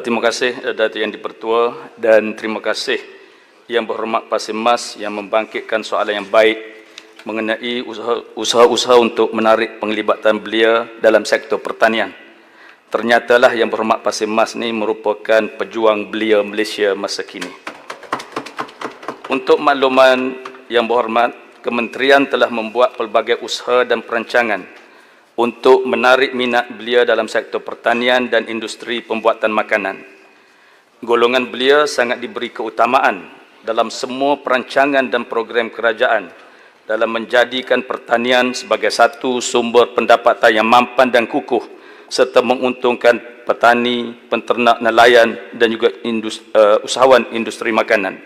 Terima kasih Datuk Yang Dipertua dan terima kasih Yang Berhormat Pasir Mas yang membangkitkan soalan yang baik mengenai usaha-usaha untuk menarik penglibatan belia dalam sektor pertanian. Ternyatalah Yang Berhormat Pasir Mas ini merupakan pejuang belia Malaysia masa kini. Untuk makluman Yang Berhormat, Kementerian telah membuat pelbagai usaha dan perancangan untuk menarik minat belia dalam sektor pertanian dan industri pembuatan makanan. Golongan belia sangat diberi keutamaan dalam semua perancangan dan program kerajaan dalam menjadikan pertanian sebagai satu sumber pendapatan yang mampan dan kukuh serta menguntungkan petani, penternak, nelayan dan juga usahawan industri makanan.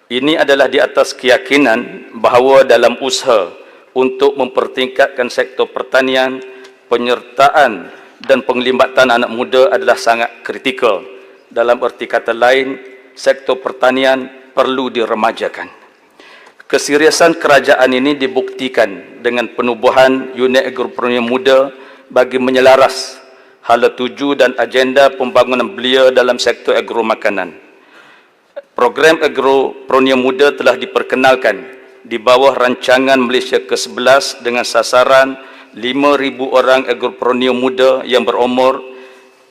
Ini adalah di atas keyakinan bahawa dalam usaha untuk mempertingkatkan sektor pertanian, penyertaan dan penglibatan anak muda adalah sangat kritikal. Dalam erti kata lain, sektor pertanian perlu diremajakan. Keseriusan kerajaan ini dibuktikan dengan penubuhan unit agroproni muda bagi menyelaras hala tuju dan agenda pembangunan belia dalam sektor agro makanan. Program agroproni muda telah diperkenalkan di bawah rancangan Malaysia ke-11 dengan sasaran 5,000 orang agroproni muda yang berumur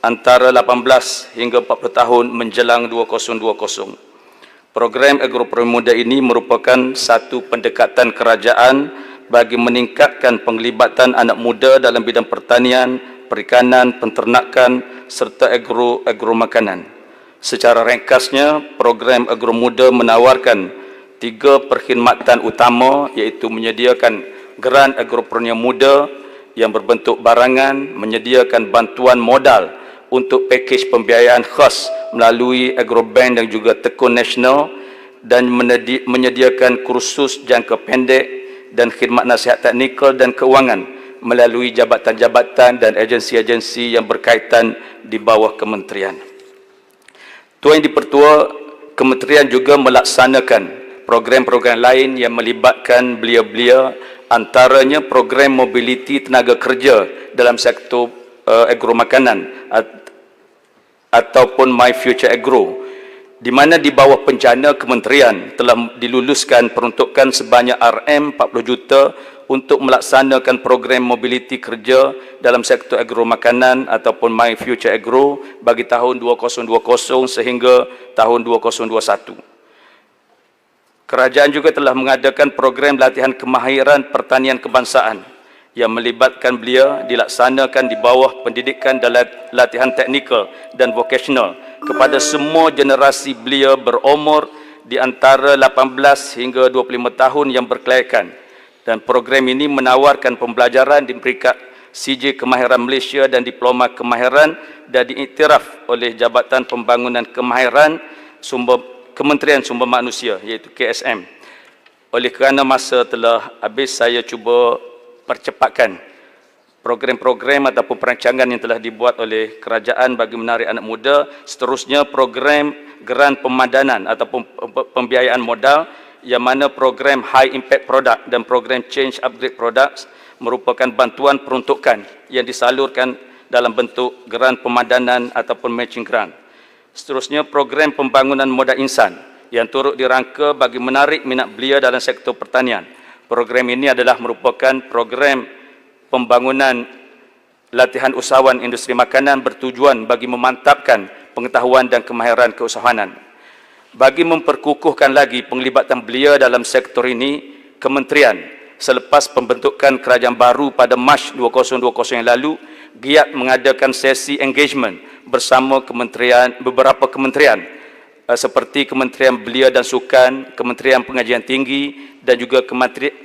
antara 18 hingga 40 tahun menjelang 2020. Program agroproni muda ini merupakan satu pendekatan kerajaan bagi meningkatkan penglibatan anak muda dalam bidang pertanian, perikanan, penternakan serta agro makanan. Secara ringkasnya, program agro muda menawarkan 3 perkhidmatan utama iaitu menyediakan geran agroproni muda yang berbentuk barangan, menyediakan bantuan modal untuk pakej pembiayaan khas melalui agrobank dan juga tekun nasional dan menyediakan kursus jangka pendek dan khidmat nasihat teknikal dan keuangan melalui jabatan-jabatan dan agensi-agensi yang berkaitan di bawah kementerian. Tuan Yang Dipertua, kementerian juga melaksanakan program-program lain yang melibatkan belia-belia, antaranya program mobiliti tenaga kerja dalam sektor agro makanan ataupun My Future Agro, di mana di bawah penjana kementerian telah diluluskan peruntukan sebanyak RM40 juta untuk melaksanakan program mobiliti kerja dalam sektor agro makanan ataupun My Future Agro bagi tahun 2020 sehingga tahun 2021. Kerajaan juga telah mengadakan program latihan kemahiran pertanian kebangsaan yang melibatkan belia dilaksanakan di bawah pendidikan dan latihan teknikal dan vocational kepada semua generasi belia berumur di antara 18 hingga 25 tahun yang berkelayakan. Dan program ini menawarkan pembelajaran di peringkat CJ Kemahiran Malaysia dan Diploma Kemahiran dan diiktiraf oleh Jabatan Pembangunan Kemahiran Kementerian Sumber Manusia iaitu KSM. Oleh kerana masa telah habis, saya cuba percepatkan program-program ataupun perancangan yang telah dibuat oleh kerajaan bagi menarik anak muda. Seterusnya program geran pemadanan ataupun pembiayaan modal yang mana program High Impact Product dan program Change Upgrade Products merupakan bantuan peruntukan yang disalurkan dalam bentuk geran pemadanan ataupun matching grant. Seterusnya, program pembangunan modal insan yang turut dirangka bagi menarik minat belia dalam sektor pertanian. Program ini adalah merupakan program pembangunan latihan usahawan industri makanan bertujuan bagi memantapkan pengetahuan dan kemahiran keusahawanan. Bagi memperkukuhkan lagi penglibatan belia dalam sektor ini, kementerian selepas pembentukan kerajaan baru pada Mac 2020 yang lalu giat mengadakan sesi engagement bersama beberapa kementerian seperti Kementerian Belia dan Sukan, Kementerian Pengajian Tinggi dan juga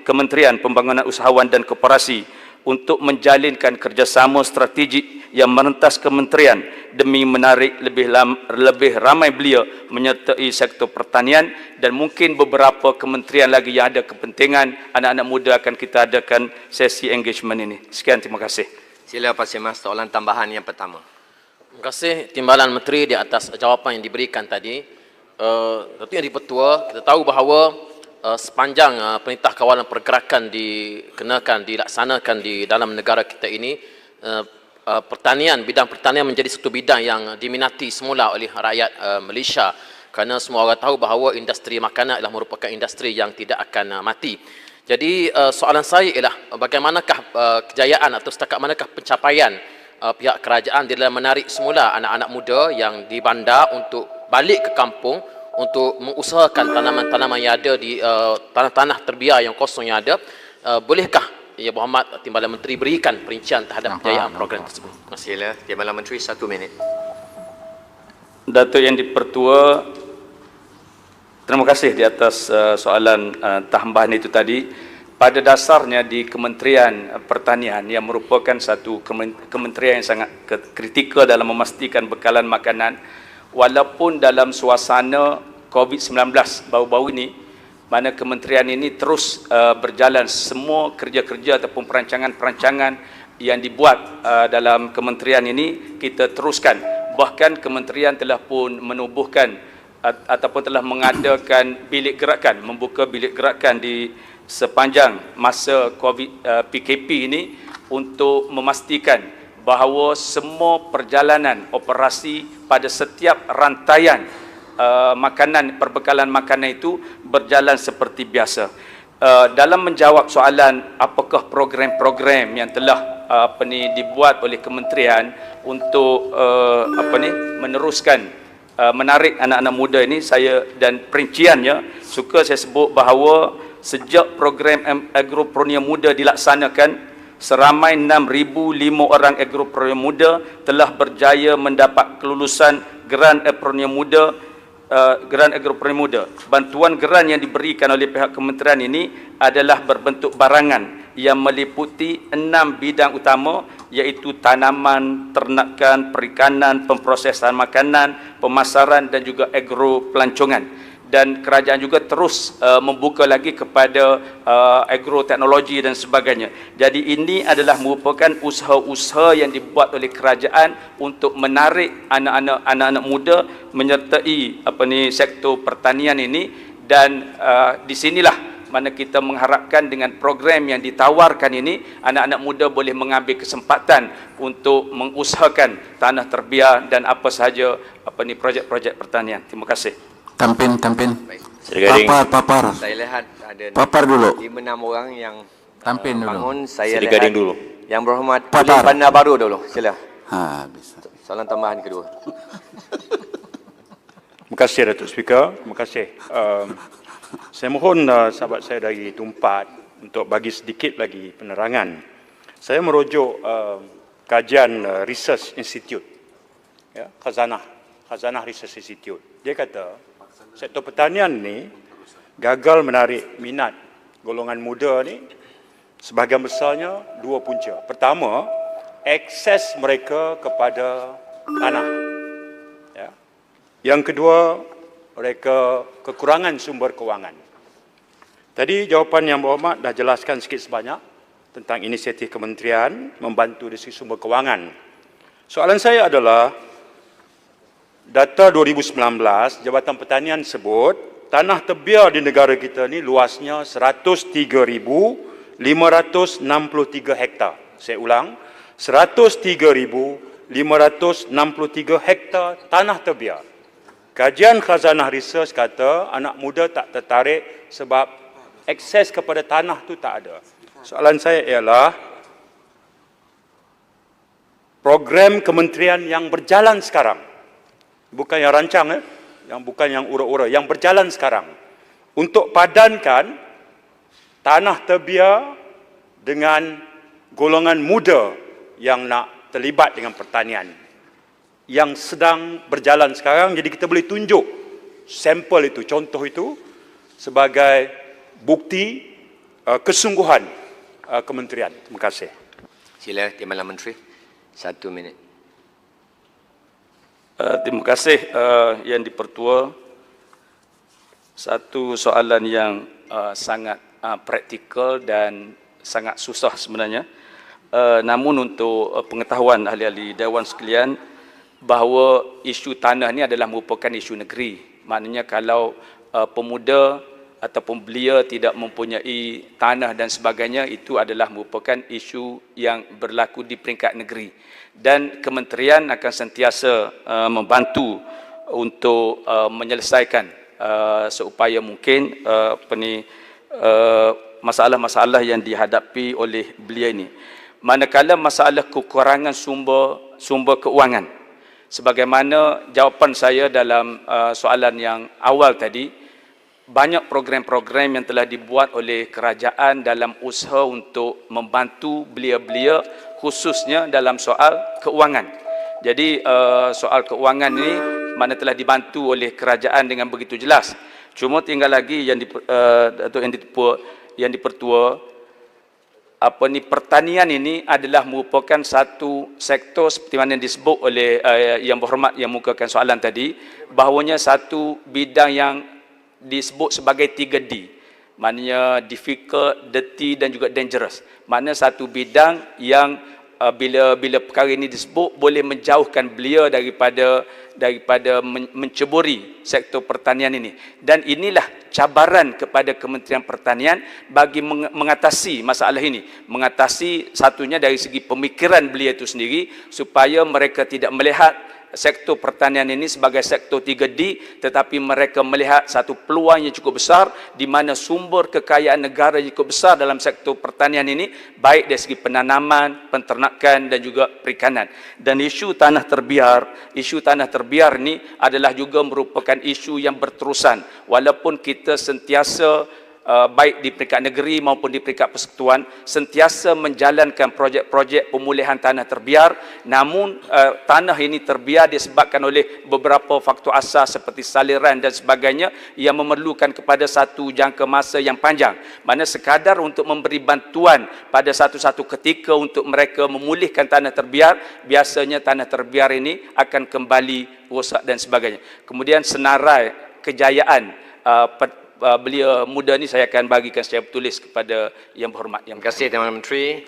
Kementerian Pembangunan Usahawan dan Koperasi untuk menjalinkan kerjasama strategik yang merentas kementerian demi menarik lebih ramai belia menyertai sektor pertanian, dan mungkin beberapa kementerian lagi yang ada kepentingan anak-anak muda akan kita adakan sesi engagement ini. Sekian, terima kasih. Sila Pasir Mas, soalan tambahan yang pertama. Terima kasih Timbalan Menteri di atas jawapan yang diberikan tadi. Datuk Yang Dipertua, kita tahu bahawa sepanjang Perintah Kawalan Pergerakan dilaksanakan di dalam negara kita ini, pertanian, bidang pertanian menjadi satu bidang yang diminati semula oleh rakyat Malaysia, kerana semua orang tahu bahawa industri makanan adalah merupakan industri yang tidak akan mati. Jadi soalan saya ialah bagaimanakah kejayaan atau setakat manakah pencapaian pihak kerajaan di dalam menarik semula anak-anak muda yang di bandar untuk balik ke kampung untuk mengusahakan tanaman-tanaman yang ada di tanah-tanah terbiar yang kosong yang ada. Bolehkah Ya Berhormat Timbalan Menteri berikan perincian terhadap kejayaan program tersebut? Terima kasih. Sila Timbalan Menteri 1 minit. Datuk Yang di-Pertua, terima kasih di atas soalan tambahan itu tadi. Pada dasarnya di Kementerian Pertanian yang merupakan satu kementerian yang sangat kritikal dalam memastikan bekalan makanan, walaupun dalam suasana COVID-19 baru-baru ini, mana kementerian ini terus berjalan, semua kerja-kerja ataupun perancangan-perancangan yang dibuat dalam kementerian ini kita teruskan. Bahkan kementerian telah pun menubuhkan ataupun telah mengadakan bilik gerakan, membuka bilik gerakan di sepanjang masa PKP ini untuk memastikan bahawa semua perjalanan operasi pada setiap rantaian makanan, perbekalan makanan itu berjalan seperti biasa. Dalam menjawab soalan apakah program-program yang telah dibuat oleh kementerian untuk meneruskan menarik anak-anak muda ini, saya dan perinciannya suka saya sebut bahawa sejak program agropreneur muda dilaksanakan, seramai 6,005 orang agropreneur muda telah berjaya mendapat kelulusan Geran Agropreneur Muda. Geran Agropreneur Muda. Bantuan geran yang diberikan oleh pihak kementerian ini adalah berbentuk barangan yang meliputi 6 bidang utama, iaitu tanaman, ternakan, perikanan, pemprosesan makanan, pemasaran dan juga agropelancongan. Dan kerajaan juga terus membuka lagi kepada agroteknologi dan sebagainya. Jadi ini adalah merupakan usaha-usaha yang dibuat oleh kerajaan untuk menarik anak-anak muda menyertai sektor pertanian ini. Dan di sinilah mana kita mengharapkan dengan program yang ditawarkan ini, anak-anak muda boleh mengambil kesempatan untuk mengusahakan tanah terbiar dan apa sahaja projek-projek pertanian. Terima kasih. Tampin. Baik. Papar. Saya lihat ada Papar dulu. 5-6 orang yang Tampin dulu. bangun. Saya Seri lihat gading dulu. Yang Berhormat Papar. Bandar Baru dulu. Sila. Bisa. Soalan tambahan kedua. Terima kasih Datuk Speaker. Terima kasih. Saya mohon sahabat saya dari Tumpat untuk bagi sedikit lagi penerangan. Saya merujuk kajian Research Institute, ya, Khazanah Research Institute. Dia kata sektor pertanian ni gagal menarik minat golongan muda ni sebahagian besarnya dua punca. Pertama, akses mereka kepada tanah. Ya. Yang kedua, mereka kekurangan sumber kewangan. Tadi jawapan Yang Berhormat dah jelaskan sikit sebanyak tentang inisiatif kementerian membantu dari segi sumber kewangan. Soalan saya adalah, data 2019, Jabatan Pertanian sebut tanah terbiar di negara kita ni luasnya 103,563 hektar. Saya ulang, 103,563 hektar tanah terbiar. Kajian Khazanah Research kata anak muda tak tertarik sebab akses kepada tanah tu tak ada. Soalan saya ialah, program kementerian yang berjalan sekarang, bukan yang rancang, yang bukan yang ura-ura, yang berjalan sekarang, untuk padankan tanah terbiar dengan golongan muda yang nak terlibat dengan pertanian, yang sedang berjalan sekarang. Jadi kita boleh tunjuk sampel itu, contoh itu sebagai bukti kesungguhan kementerian. Terima kasih. Sila Timbalan Menteri 1 minit. Terima kasih Yang di-Pertua. Satu soalan yang sangat praktikal dan sangat susah sebenarnya. Namun untuk pengetahuan ahli-ahli Dewan sekalian, bahawa isu tanah ni adalah merupakan isu negeri. Maknanya kalau pemuda ataupun belia tidak mempunyai tanah dan sebagainya, itu adalah merupakan isu yang berlaku di peringkat negeri. Dan kementerian akan sentiasa membantu untuk menyelesaikan seupaya mungkin masalah-masalah yang dihadapi oleh belia ini. Manakala masalah kekurangan sumber keuangan, sebagaimana jawapan saya dalam soalan yang awal tadi, banyak program-program yang telah dibuat oleh kerajaan dalam usaha untuk membantu belia-belia khususnya dalam soal keuangan. Jadi soal keuangan ini mana telah dibantu oleh kerajaan dengan begitu jelas. Cuma tinggal lagi yang dipertua, pertanian ini adalah merupakan satu sektor seperti mana yang disebut oleh Yang Berhormat yang mukakan soalan tadi, bahawanya satu bidang yang disebut sebagai 3D, maknanya difficult, dirty dan juga dangerous. Maknanya satu bidang yang bila perkara ini disebut boleh menjauhkan belia daripada menceburi sektor pertanian ini. Dan inilah cabaran kepada Kementerian Pertanian bagi mengatasi masalah ini. Mengatasi satunya dari segi pemikiran belia itu sendiri, supaya mereka tidak melihat sektor pertanian ini sebagai sektor 3D, tetapi mereka melihat satu peluang yang cukup besar di mana sumber kekayaan negara yang cukup besar dalam sektor pertanian ini, baik dari segi penanaman, penternakan dan juga perikanan. Dan isu tanah terbiar ini adalah juga merupakan isu yang berterusan, walaupun kita sentiasa baik di peringkat negeri maupun di peringkat persekutuan sentiasa menjalankan projek-projek pemulihan tanah terbiar, namun tanah ini terbiar disebabkan oleh beberapa faktor asas seperti saliran dan sebagainya yang memerlukan kepada satu jangka masa yang panjang. Mana sekadar untuk memberi bantuan pada satu-satu ketika untuk mereka memulihkan tanah terbiar, biasanya tanah terbiar ini akan kembali rosak dan sebagainya. Kemudian senarai kejayaan belia muda ni saya akan bagikan secara tertulis kepada Yang Berhormat. Terima kasih Tuan Menteri.